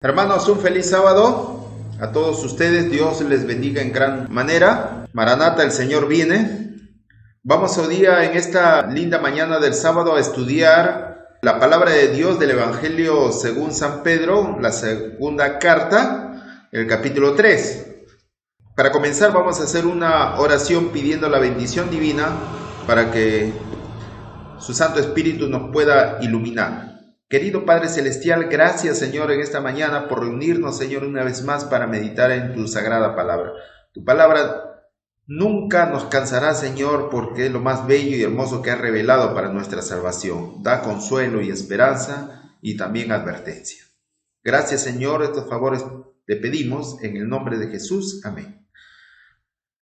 Hermanos, un feliz sábado a todos ustedes. Dios les bendiga en gran manera. Maranata, el Señor viene. Vamos hoy día en esta linda mañana del sábado a estudiar la palabra de Dios del Evangelio según San Pedro, la segunda carta, el capítulo 3. Para comenzar vamos a hacer una oración pidiendo la bendición divina para que su Santo Espíritu nos pueda iluminar. Querido Padre Celestial, gracias Señor en esta mañana por reunirnos Señor una vez más para meditar en tu sagrada palabra. Tu palabra nunca nos cansará Señor porque es lo más bello y hermoso que has revelado para nuestra salvación. Da consuelo y esperanza y también advertencia. Gracias Señor, estos favores te pedimos en el nombre de Jesús. Amén.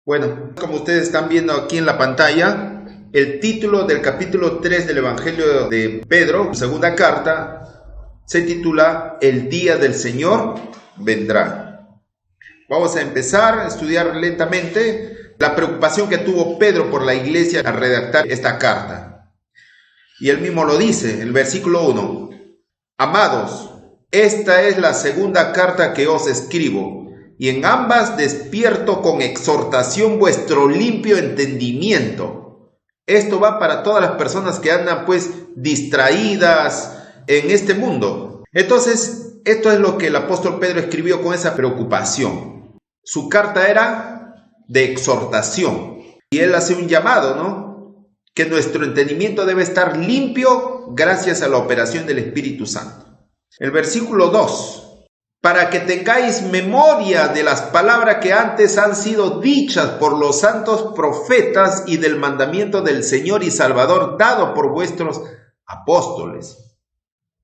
Bueno, como ustedes están viendo aquí en la pantalla, el título del capítulo 3 del Evangelio de Pedro, segunda carta, se titula El día del Señor vendrá. Vamos a empezar a estudiar lentamente la preocupación que tuvo Pedro por la iglesia al redactar esta carta. Y él mismo lo dice, el versículo 1. Amados, esta es la segunda carta que os escribo, y en ambas despierto con exhortación vuestro limpio entendimiento. Esto va para todas las personas que andan pues distraídas en este mundo. Entonces, esto es lo que el apóstol Pedro escribió con esa preocupación. Su carta era de exhortación. Y él hace un llamado, ¿no? Que nuestro entendimiento debe estar limpio gracias a la operación del Espíritu Santo. El versículo 2. Para que tengáis memoria de las palabras que antes han sido dichas por los santos profetas y del mandamiento del Señor y Salvador dado por vuestros apóstoles.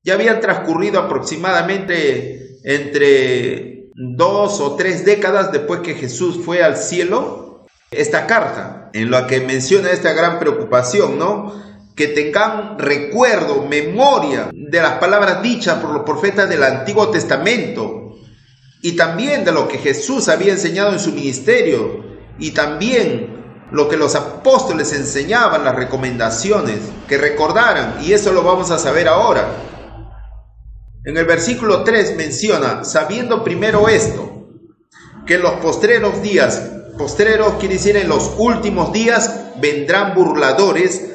Ya habían transcurrido aproximadamente entre 2 o 3 décadas después que Jesús fue al cielo. Esta carta en la que menciona esta gran preocupación, ¿no? Que tengan recuerdo, memoria de las palabras dichas por los profetas del Antiguo Testamento y también de lo que Jesús había enseñado en su ministerio y también lo que los apóstoles enseñaban, las recomendaciones, que recordaran, y eso lo vamos a saber ahora. En el versículo 3 menciona, sabiendo primero esto, que en los postreros días, postreros quiere decir en los últimos días, vendrán burladores,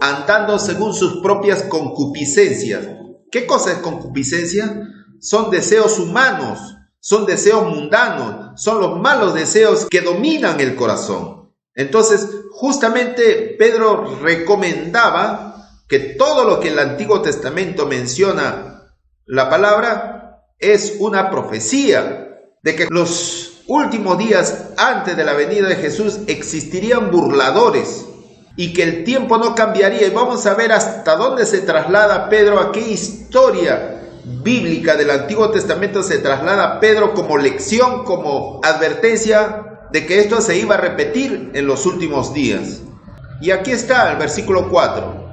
andando según sus propias concupiscencias. ¿Qué cosa es concupiscencia? Son deseos humanos, son deseos mundanos, son los malos deseos que dominan el corazón. Entonces, justamente Pedro recomendaba que todo lo que el Antiguo Testamento menciona, la palabra, es una profecía de que los últimos días antes de la venida de Jesús existirían burladores, y que el tiempo no cambiaría. Y vamos a ver hasta dónde se traslada Pedro, a qué historia bíblica del Antiguo Testamento se traslada Pedro como lección, como advertencia de que esto se iba a repetir en los últimos días. Y aquí está el versículo 4.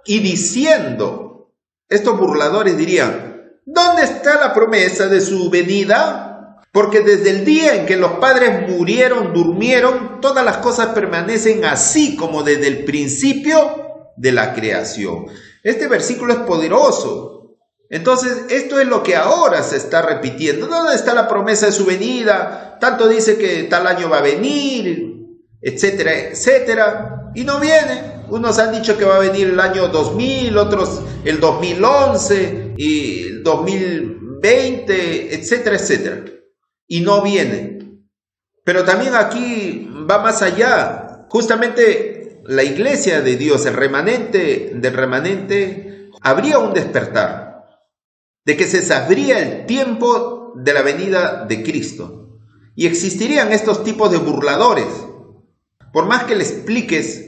Y diciendo, estos burladores dirían, ¿dónde está la promesa de su venida? Porque desde el día en que los padres murieron, durmieron, todas las cosas permanecen así como desde el principio de la creación. Este versículo es poderoso. Entonces, esto es lo que ahora se está repitiendo. ¿Dónde está la promesa de su venida? Tanto dice que tal año va a venir, etcétera, etcétera, y no viene. Unos han dicho que va a venir el año 2000, otros el 2011 y el 2020, etcétera, etcétera. Y no viene. Pero también aquí va más allá. Justamente la iglesia de Dios, el remanente del remanente, habría un despertar de que se sabría el tiempo de la venida de Cristo. Y existirían estos tipos de burladores. Por más que le expliques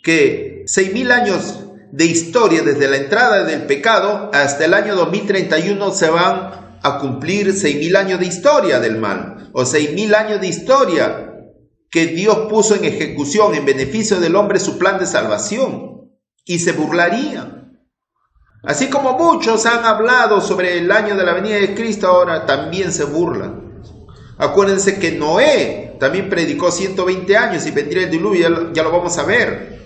que 6,000 años de historia desde la entrada del pecado hasta el año 2031 se van a cumplir 6,000 años de historia del mal, o 6,000 años de historia que Dios puso en ejecución en beneficio del hombre su plan de salvación, y se burlarían. Así como muchos han hablado sobre el año de la venida de Cristo, ahora también se burlan. Acuérdense que Noé también predicó 120 años y vendría el diluvio, ya lo vamos a ver.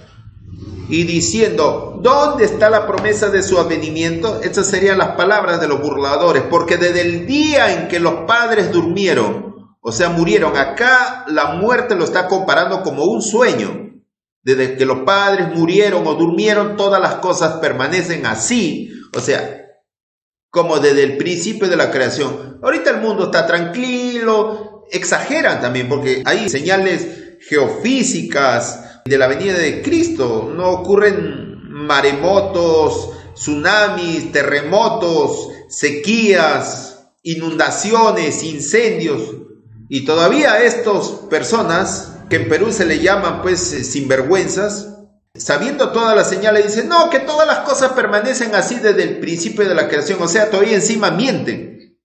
y diciendo, ¿dónde está la promesa de su advenimiento? Estas serían las palabras de los burladores, porque desde el día en que los padres durmieron, o sea, murieron, acá la muerte lo está comparando como un sueño. Desde que los padres murieron o durmieron, todas las cosas permanecen así, o sea, como desde el principio de la creación. Ahorita el mundo está tranquilo, exageran también, porque hay señales geofísicas de la venida de Cristo. No ocurren maremotos, tsunamis, terremotos, sequías, inundaciones, incendios. Y todavía estas personas, que en Perú se le llaman pues sinvergüenzas, sabiendo todas las señales, dicen, no, que todas las cosas permanecen así desde el principio de la creación. O sea, todavía encima mienten,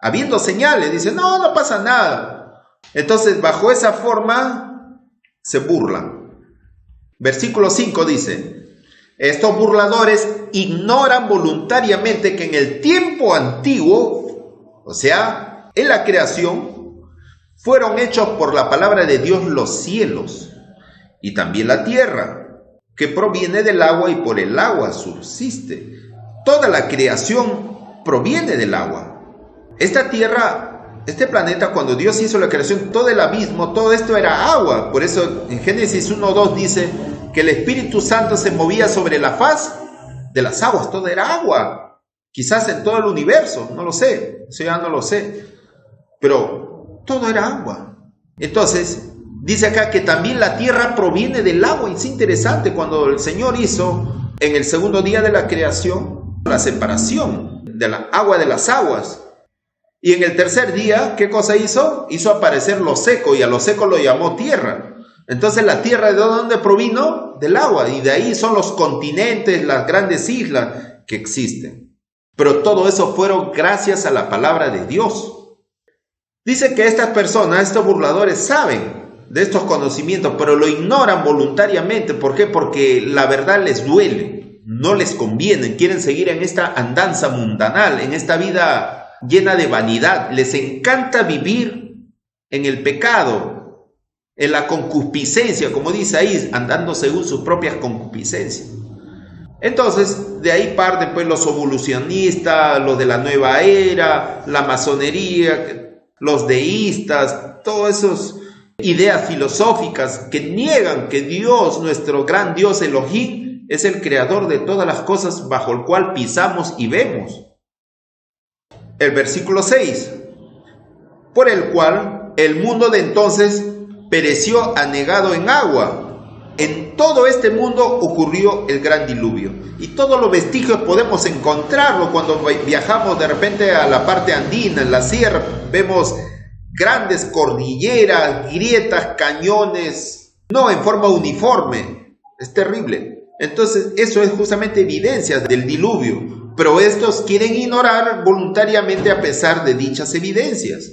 habiendo señales, dicen, no, no pasa nada. Entonces, bajo esa forma, se burlan. Versículo 5 dice, estos burladores ignoran voluntariamente que en el tiempo antiguo, o sea, en la creación, fueron hechos por la palabra de Dios los cielos y también la tierra, que proviene del agua y por el agua subsiste. Toda la creación proviene del agua. Esta tierra, este planeta, cuando Dios hizo la creación, todo el abismo, todo esto era agua. Por eso en Génesis 1:2 dice que el Espíritu Santo se movía sobre la faz de las aguas, todo era agua. Quizás en todo el universo, no lo sé, eso ya no lo sé, pero todo era agua. Entonces, dice acá que también la tierra proviene del agua. Y es interesante, cuando el Señor hizo en el segundo día de la creación la separación de la agua de las aguas. Y en el tercer día, ¿qué cosa hizo? Hizo aparecer lo seco, y a lo seco lo llamó tierra. Entonces la tierra, ¿de dónde provino? Del agua. Y de ahí son los continentes, las grandes islas que existen. Pero todo eso fueron gracias a la palabra de Dios. Dice que estas personas, estos burladores, saben de estos conocimientos, pero lo ignoran voluntariamente. ¿Por qué? Porque la verdad les duele, no les conviene, quieren seguir en esta andanza mundanal, en esta vida llena de vanidad. Les encanta vivir en el pecado, en la concupiscencia, como dice ahí, andando según sus propias concupiscencias. Entonces, de ahí parten pues los evolucionistas, los de la nueva era, la masonería, los deístas, todas esas ideas filosóficas que niegan que Dios, nuestro gran Dios Elohim, es el creador de todas las cosas bajo el cual pisamos y vemos. El versículo 6, por el cual el mundo de entonces pereció anegado en agua. En todo este mundo ocurrió el gran diluvio. Y todos los vestigios podemos encontrarlo cuando viajamos de repente a la parte andina, en la sierra. Vemos grandes cordilleras, grietas, cañones, no en forma uniforme. Es terrible. Entonces eso es justamente evidencia del diluvio. Pero estos quieren ignorar voluntariamente a pesar de dichas evidencias.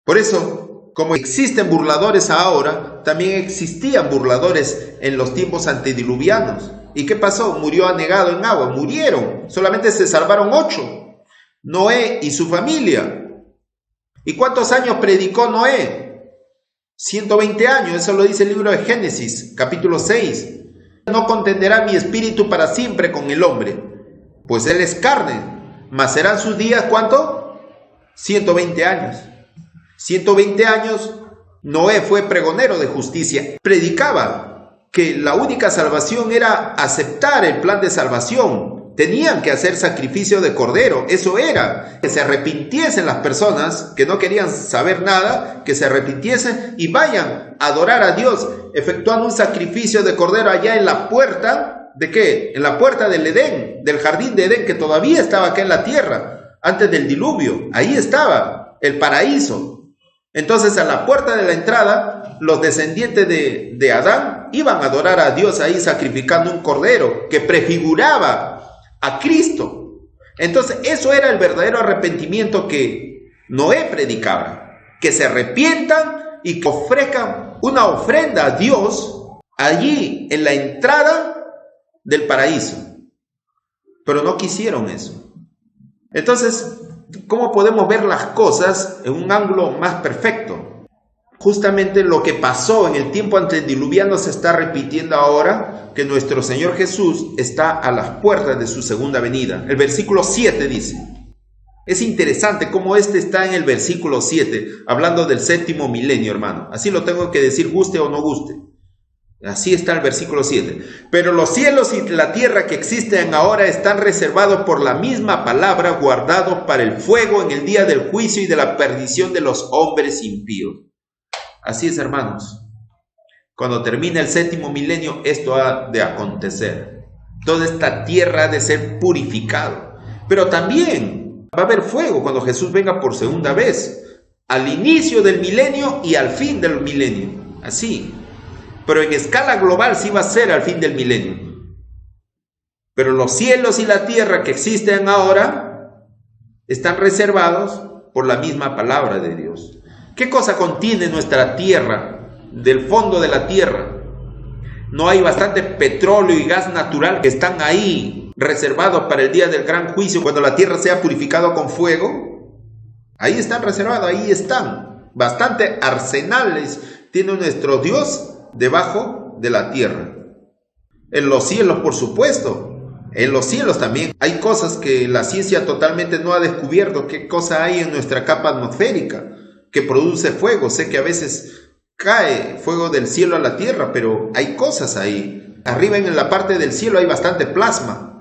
Por eso, como existen burladores ahora, también existían burladores en los tiempos antediluvianos. ¿Y qué pasó? Murió anegado en agua, murieron, solamente se salvaron 8, Noé y su familia. ¿Y cuántos años predicó Noé? 120 años, eso lo dice el libro de Génesis, capítulo 6. No contenderá mi espíritu para siempre con el hombre, pues él es carne, mas serán sus días, ¿cuánto? 120 años. 120 años, Noé fue pregonero de justicia, predicaba que la única salvación era aceptar el plan de salvación. Tenían que hacer sacrificio de cordero, eso era, que se arrepintiesen las personas que no querían saber nada, que se arrepintiesen y vayan a adorar a Dios, efectuando un sacrificio de cordero allá en la puerta, ¿de qué? En la puerta del Edén, del jardín de Edén, que todavía estaba acá en la tierra, antes del diluvio, ahí estaba el paraíso. Entonces a la puerta de la entrada, los descendientes de Adán iban a adorar a Dios ahí sacrificando un cordero que prefiguraba a Cristo. Entonces eso era el verdadero arrepentimiento que Noé predicaba, que se arrepientan y que ofrezcan una ofrenda a Dios allí en la entrada del paraíso. Pero no quisieron eso. Entonces, ¿cómo podemos ver las cosas en un ángulo más perfecto? justamente lo que pasó en el tiempo antediluviano se está repitiendo ahora, que nuestro Señor Jesús está a las puertas de su segunda venida. El versículo 7 dice, es interesante cómo está en el versículo 7, hablando del séptimo milenio, hermano. Así lo tengo que decir, guste o no guste. Así está el versículo 7. Pero los cielos y la tierra que existen ahora están reservados por la misma palabra, guardados para el fuego en el día del juicio y de la perdición de los hombres impíos. Así es, hermanos. Cuando termine el séptimo milenio, esto ha de acontecer. Toda esta tierra ha de ser purificada. Pero también va a haber fuego cuando Jesús venga por segunda vez. Al inicio del milenio y al fin del milenio. Así. Pero en escala global sí va a ser al fin del milenio. Pero los cielos y la tierra que existen ahora están reservados por la misma palabra de Dios. ¿Qué cosa contiene nuestra tierra, del fondo de la tierra? No hay bastante petróleo y gas natural que están ahí reservados para el día del gran juicio, cuando la tierra sea purificada con fuego. Ahí están reservados, ahí están. Bastante arsenales tiene nuestro Dios debajo de la tierra. En los cielos, por supuesto. En los cielos también hay cosas que la ciencia totalmente no ha descubierto. ¿Qué cosa hay en nuestra capa atmosférica que produce fuego? Sé que a veces cae fuego del cielo a la tierra, pero hay cosas ahí. Arriba en la parte del cielo hay bastante plasma.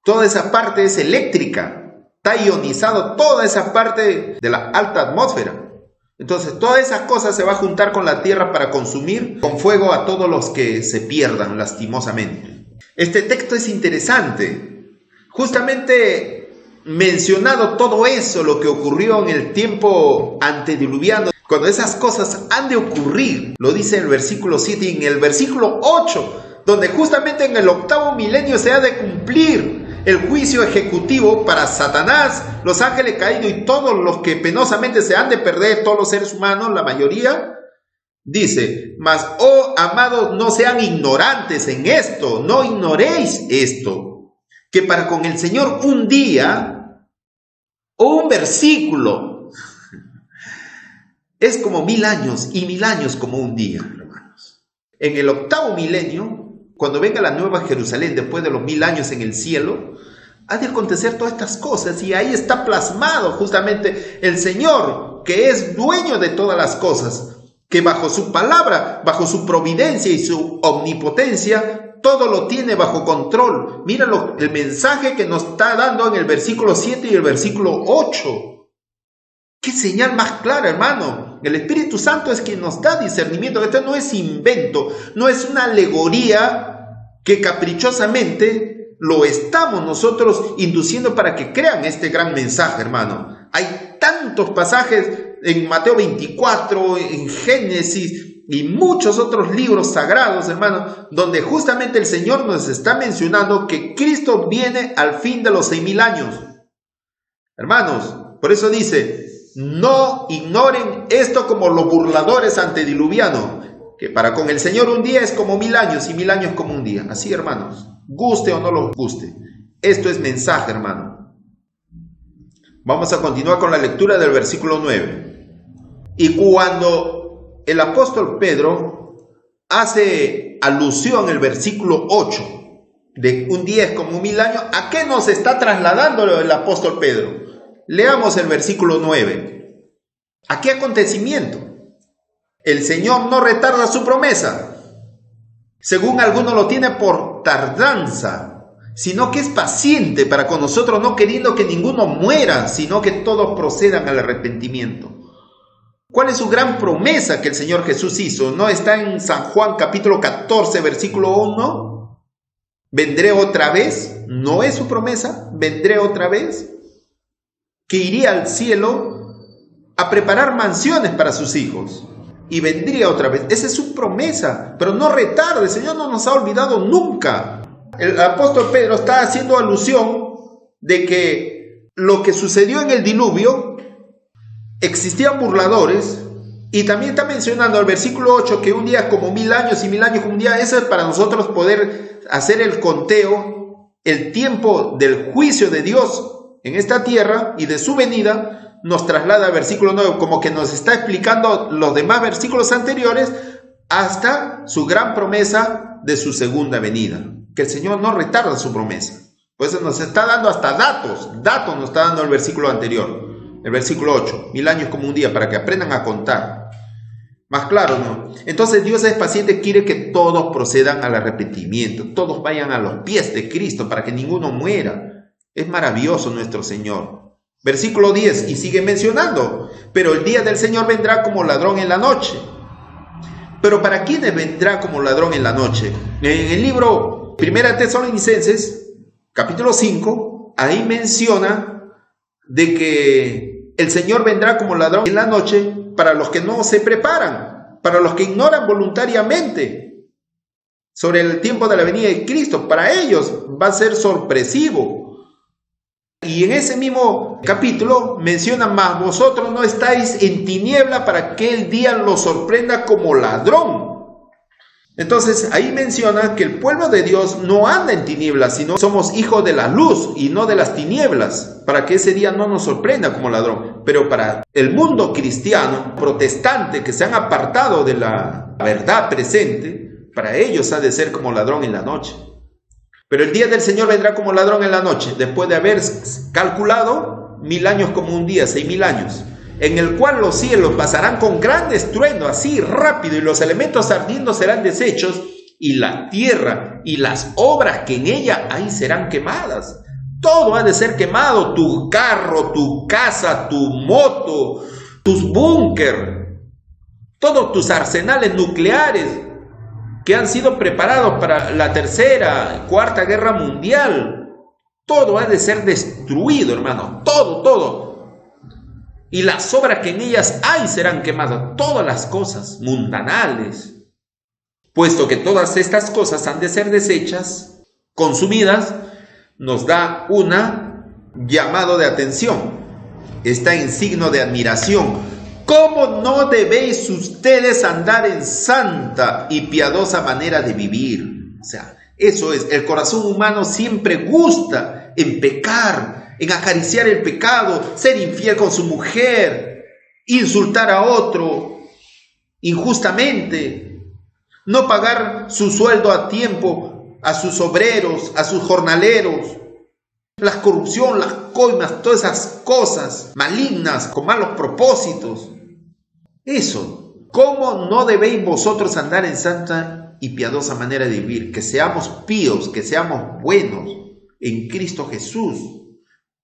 Toda esa parte es eléctrica. Está ionizado toda esa parte de la alta atmósfera. Entonces, todas esas cosas se va a juntar con la tierra para consumir con fuego a todos los que se pierdan lastimosamente. Este texto es interesante. Justamente mencionado todo eso, lo que ocurrió en el tiempo antediluviano, cuando esas cosas han de ocurrir, lo dice el versículo 7 y en el versículo 8, donde justamente en el octavo milenio se ha de cumplir el juicio ejecutivo para Satanás, los ángeles caídos y todos los que penosamente se han de perder, todos los seres humanos, la mayoría. Dice, mas, oh amados, no sean ignorantes en esto, no ignoréis esto, que para con el Señor un día o un versículo es como 1000 años y 1000 años como un día, hermanos. En el octavo milenio, cuando venga la nueva Jerusalén, después de los 1000 años en el cielo, ha de acontecer todas estas cosas y ahí está plasmado justamente el Señor, que es dueño de todas las cosas, que bajo su palabra, bajo su providencia y su omnipotencia, todo lo tiene bajo control. Mira el mensaje que nos está dando en el versículo 7 y el versículo 8. ¡Qué señal más clara, hermano! El Espíritu Santo es quien nos da discernimiento. Esto no es invento, no es una alegoría que caprichosamente lo estamos nosotros induciendo para que crean este gran mensaje, hermano. Hay tantos pasajes en Mateo 24, en Génesis y muchos otros libros sagrados, hermano, donde justamente el Señor nos está mencionando que Cristo viene al fin de los 6000 años. Hermanos, por eso dice, no ignoren esto como los burladores antediluvianos, que para con el Señor un día es como 1000 años y 1000 años como un día. Así, hermanos, guste o no los guste. Esto es mensaje, hermano. Vamos a continuar con la lectura del versículo 9. Y cuando el apóstol Pedro hace alusión en el versículo 8, de un día es como 1000 años, ¿a qué nos está trasladando el apóstol Pedro? Leamos el versículo 9. ¿A qué acontecimiento? El Señor no retarda su promesa, según algunos lo tiene por tardanza, sino que es paciente para con nosotros, no queriendo que ninguno muera, sino que todos procedan al arrepentimiento. ¿Cuál es su gran promesa que el Señor Jesús hizo? ¿No está en San Juan capítulo 14, versículo 1? ¿Vendré otra vez? ¿No es su promesa? ¿Vendré otra vez? Que iría al cielo a preparar mansiones para sus hijos. Y vendría otra vez. Esa es su promesa. Pero no retarde. El Señor no nos ha olvidado nunca. El apóstol Pedro está haciendo alusión de que lo que sucedió en el diluvio, existían burladores. Y también está mencionando el versículo 8 que un día es como 1000 años y 1000 años como un día. Eso es para nosotros poder hacer el conteo, el tiempo del juicio de Dios en esta tierra y de su venida. nos traslada al versículo 9, como que nos está explicando los demás versículos anteriores hasta su gran promesa de su segunda venida. Que el Señor no retarda su promesa. Por eso nos está dando hasta datos nos está dando el versículo anterior, el versículo 8, 1000 años como un día, para que aprendan a contar. Más claro, ¿no? Entonces Dios es paciente, quiere que todos procedan al arrepentimiento, todos vayan a los pies de Cristo para que ninguno muera. Es maravilloso nuestro Señor. Versículo 10, y sigue mencionando, pero el día del Señor vendrá como ladrón en la noche. Pero ¿para quiénes vendrá como ladrón en la noche? En el libro 1 Tesalonicenses, capítulo 5, ahí menciona de que el Señor vendrá como ladrón en la noche para los que no se preparan, para los que ignoran voluntariamente sobre el tiempo de la venida de Cristo. Para ellos va a ser sorpresivo. Y en ese mismo capítulo menciona más, vosotros no estáis en tiniebla para que el día los sorprenda como ladrón. Entonces ahí menciona que el pueblo de Dios no anda en tinieblas, sino somos hijos de la luz y no de las tinieblas, para que ese día no nos sorprenda como ladrón. Pero para el mundo cristiano, protestante, que se han apartado de la verdad presente, para ellos ha de ser como ladrón en la noche. Pero el día del Señor vendrá como ladrón en la noche, después de haber calculado 1000 años como un día, 6000 años. En el cual los cielos pasarán con gran estruendo, así rápido, y los elementos ardiendo serán deshechos, y la tierra y las obras que en ella hay serán quemadas. Todo ha de ser quemado, tu carro, tu casa, tu moto, tus búnker, todos tus arsenales nucleares que han sido preparados para la tercera, cuarta guerra mundial. Todo ha de ser destruido, hermano, todo. Y las obras que en ellas hay serán quemadas, todas las cosas mundanales. Puesto que todas estas cosas han de ser deshechas, consumidas, nos da una llamado de atención. Está en signo de admiración. ¿Cómo no debéis ustedes andar en santa y piadosa manera de vivir? O sea, eso es, el corazón humano siempre gusta en pecar, en acariciar el pecado, ser infiel con su mujer, insultar a otro injustamente, no pagar su sueldo a tiempo a sus obreros, a sus jornaleros, la corrupción, las coimas, todas esas cosas malignas con malos propósitos. Eso, ¿cómo no debéis vosotros andar en santa y piadosa manera de vivir? Que seamos píos, que seamos buenos en Cristo Jesús.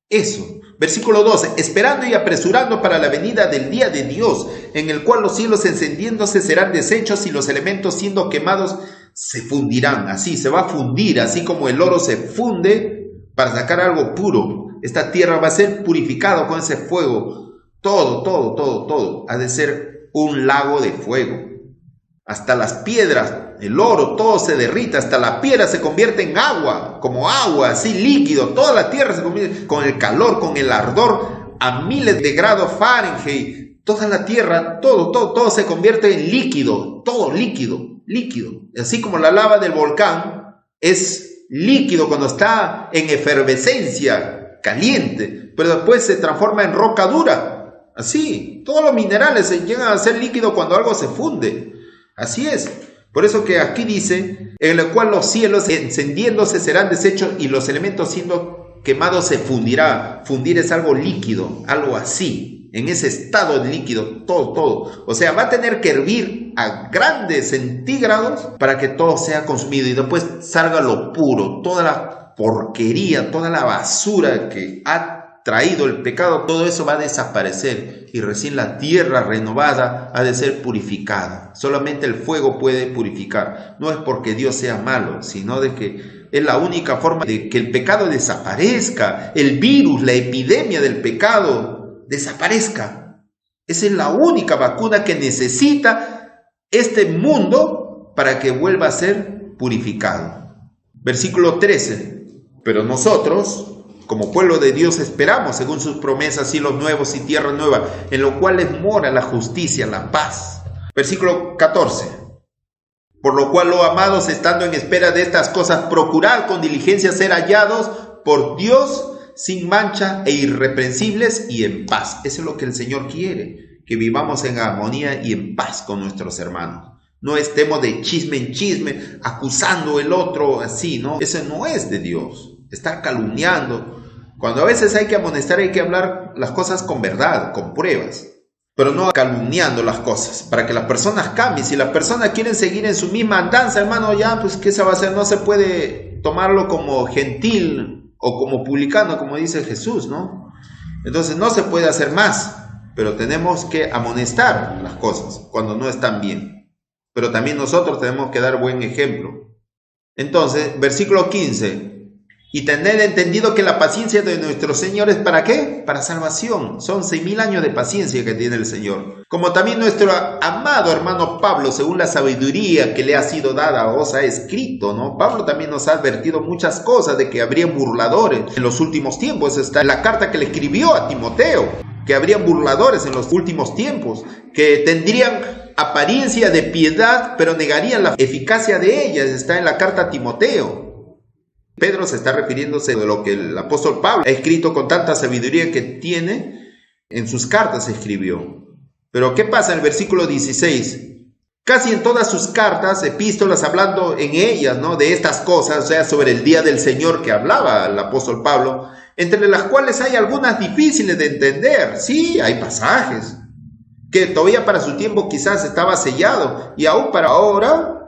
Eso. Versículo 12. Esperando y apresurando para la venida del día de Dios, en el cual los cielos encendiéndose serán deshechos y los elementos siendo quemados se fundirán. Así se va a fundir, así como el oro se funde para sacar algo puro. Esta tierra va a ser purificada con ese fuego. Todo ha de ser un lago de fuego. Hasta las piedras, el oro, todo se derrita, hasta la piedra se convierte en agua, como agua, así líquido. Toda la tierra se convierte con el calor, con el ardor, a miles de grados Fahrenheit. Toda la tierra, todo se convierte en líquido, todo líquido. Así como la lava del volcán es líquido cuando está en efervescencia, caliente, pero después se transforma en roca dura. Así, todos los minerales se llegan a ser líquido cuando algo se funde. Así es. Por eso que aquí dice, en el cual los cielos encendiéndose serán deshechos y los elementos siendo quemados se fundirá. Fundir es algo líquido, algo así, en ese estado de líquido, todo. O sea, va a tener que hervir a grandes centígrados para que todo sea consumido y después salga lo puro, toda la porquería, toda la basura que ha traído el pecado, todo eso va a desaparecer y recién la tierra renovada ha de ser purificada. Solamente el fuego puede purificar. No es porque Dios sea malo, sino de que es la única forma de que el pecado desaparezca, el virus, la epidemia del pecado desaparezca. Esa es la única vacuna que necesita este mundo para que vuelva a ser purificado. Versículo 13. Pero nosotros, como pueblo de Dios, esperamos según sus promesas cielos nuevos y tierra nueva, en los cuales mora la justicia, la paz. Versículo 14. Por lo cual, oh amados, estando en espera de estas cosas, procurad con diligencia ser hallados por Dios sin mancha e irreprensibles y en paz. Eso es lo que el Señor quiere, que vivamos en armonía y en paz con nuestros hermanos. No estemos de chisme en chisme, acusando el otro así, ¿no? Eso no es de Dios, estar calumniando. Cuando a veces hay que amonestar, hay que hablar las cosas con verdad, con pruebas, pero no calumniando las cosas, para que las personas cambien. Si las personas quieren seguir en su misma andanza, hermano, ya, pues, ¿qué se va a hacer? No se puede tomarlo como gentil o como publicano, como dice Jesús, ¿no? Entonces no se puede hacer más, pero tenemos que amonestar las cosas cuando no están bien. Pero también nosotros tenemos que dar buen ejemplo. Entonces, versículo 15. Y tener entendido que la paciencia de nuestro Señor es ¿para qué? Para salvación. Son 6.000 años de paciencia que tiene el Señor. Como también nuestro amado hermano Pablo, según la sabiduría que le ha sido dada, os ha escrito, ¿no? Pablo también nos ha advertido muchas cosas de que habrían burladores en los últimos tiempos. Está en la carta que le escribió a Timoteo, que habrían burladores en los últimos tiempos, que tendrían apariencia de piedad, pero negarían la eficacia de ellas. Está en la carta a Timoteo. Pedro se está refiriéndose de lo que el apóstol Pablo ha escrito con tanta sabiduría que tiene, en sus cartas escribió. Pero ¿qué pasa en el versículo 16? Casi en todas sus cartas, epístolas, hablando en ellas, ¿no?, de estas cosas, o sea, sobre el día del Señor que hablaba el apóstol Pablo, entre las cuales hay algunas difíciles de entender. Sí, hay pasajes que todavía para su tiempo quizás estaba sellado, y aún para ahora,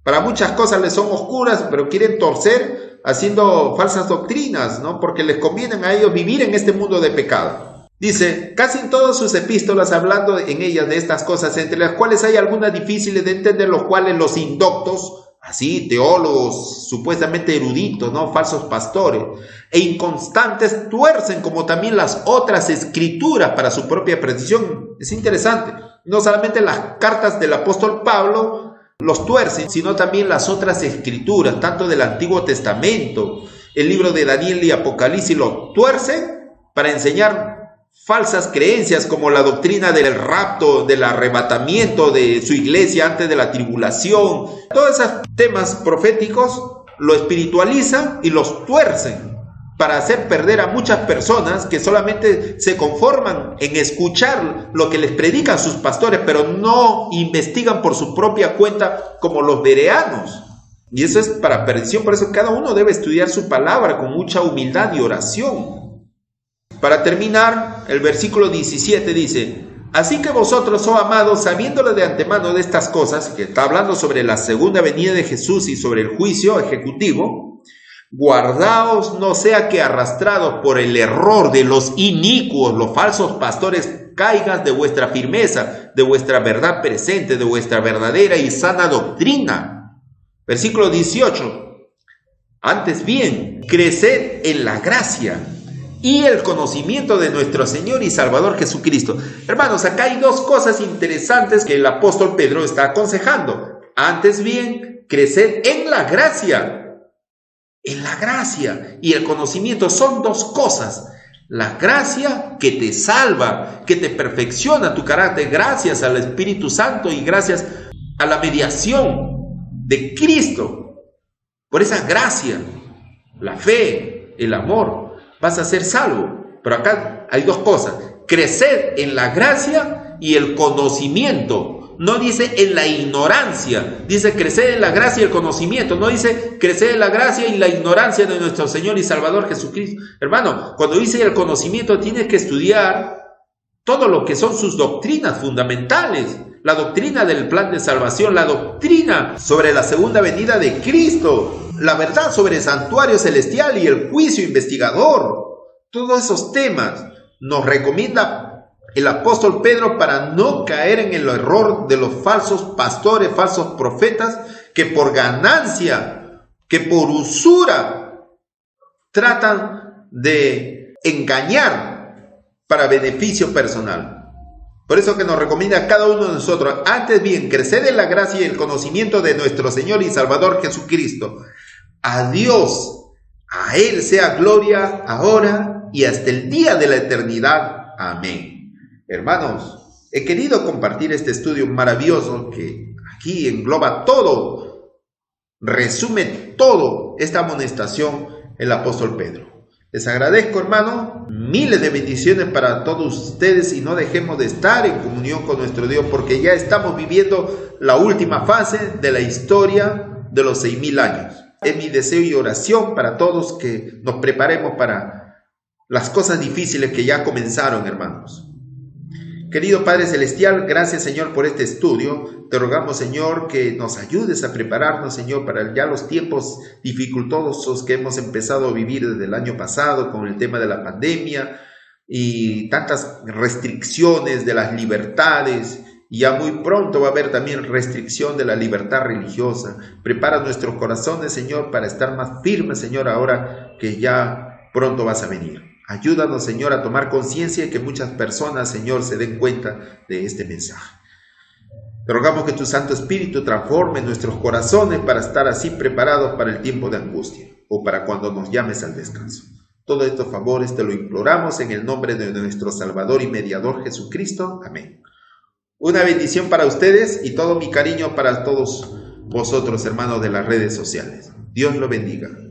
para muchas cosas les son oscuras, pero quieren torcer haciendo falsas doctrinas, ¿no? Porque les conviene a ellos vivir en este mundo de pecado. Dice, casi en todas sus epístolas, hablando en ellas de estas cosas, entre las cuales hay algunas difíciles de entender, los cuales los indoctos, así, teólogos supuestamente eruditos, ¿no?, falsos pastores, e inconstantes tuercen como también las otras escrituras para su propia perdición. Es interesante, no solamente las cartas del apóstol Pablo los tuercen, sino también las otras escrituras, tanto del Antiguo Testamento, el libro de Daniel y Apocalipsis, lo tuercen para enseñar falsas creencias como la doctrina del rapto, del arrebatamiento de su iglesia antes de la tribulación. Todos esos temas proféticos lo espiritualizan y los tuercen para hacer perder a muchas personas que solamente se conforman en escuchar lo que les predican sus pastores, pero no investigan por su propia cuenta como los bereanos. Y eso es para perdición. Por eso cada uno debe estudiar su palabra con mucha humildad y oración. Para terminar, el versículo 17 dice, así que vosotros, oh amados, sabiéndolo de antemano de estas cosas, que está hablando sobre la segunda venida de Jesús y sobre el juicio ejecutivo, guardaos no sea que arrastrados por el error de los inicuos, los falsos pastores, caigas de vuestra firmeza, de vuestra verdad presente, de vuestra verdadera y sana doctrina. Versículo 18, antes bien, creced en la gracia y el conocimiento de nuestro Señor y Salvador Jesucristo. Hermanos, acá hay dos cosas interesantes que el apóstol Pedro está aconsejando. Antes bien, creced en la gracia. En la gracia y el conocimiento son dos cosas. La gracia que te salva, que te perfecciona tu carácter gracias al Espíritu Santo y gracias a la mediación de Cristo. Por esa gracia, la fe, el amor, vas a ser salvo. Pero acá hay dos cosas: crecer en la gracia y el conocimiento. No dice en la ignorancia, dice crecer en la gracia y el conocimiento. No dice crecer en la gracia y la ignorancia de nuestro Señor y Salvador Jesucristo. Hermano, cuando dice el conocimiento, tienes que estudiar todo lo que son sus doctrinas fundamentales. La doctrina del plan de salvación, la doctrina sobre la segunda venida de Cristo, la verdad sobre el santuario celestial y el juicio investigador. Todos esos temas nos recomienda el apóstol Pedro para no caer en el error de los falsos pastores, falsos profetas, que por ganancia, que por usura, tratan de engañar para beneficio personal. Por eso que nos recomienda a cada uno de nosotros, antes bien, crecer en la gracia y el conocimiento de nuestro Señor y Salvador Jesucristo. A Dios, a Él sea gloria ahora y hasta el día de la eternidad. Amén. Hermanos, he querido compartir este estudio maravilloso que aquí engloba todo, resume todo esta amonestación el apóstol Pedro. Les agradezco, hermano, miles de bendiciones para todos ustedes y no dejemos de estar en comunión con nuestro Dios porque ya estamos viviendo la última fase de la historia de los 6.000 años. Es mi deseo y oración para todos que nos preparemos para las cosas difíciles que ya comenzaron, hermanos. Querido Padre Celestial, gracias, Señor, por este estudio. Te rogamos, Señor, que nos ayudes a prepararnos, Señor, para ya los tiempos dificultosos que hemos empezado a vivir desde el año pasado con el tema de la pandemia y tantas restricciones de las libertades. Y ya muy pronto va a haber también restricción de la libertad religiosa. Prepara nuestros corazones, Señor, para estar más firmes, Señor, ahora que ya pronto vas a venir. Ayúdanos, Señor, a tomar conciencia y que muchas personas, Señor, se den cuenta de este mensaje. Te rogamos que tu Santo Espíritu transforme nuestros corazones para estar así preparados para el tiempo de angustia o para cuando nos llames al descanso. Todos estos favores te lo imploramos en el nombre de nuestro Salvador y Mediador Jesucristo. Amén. Una bendición para ustedes y todo mi cariño para todos vosotros, hermanos de las redes sociales. Dios lo bendiga.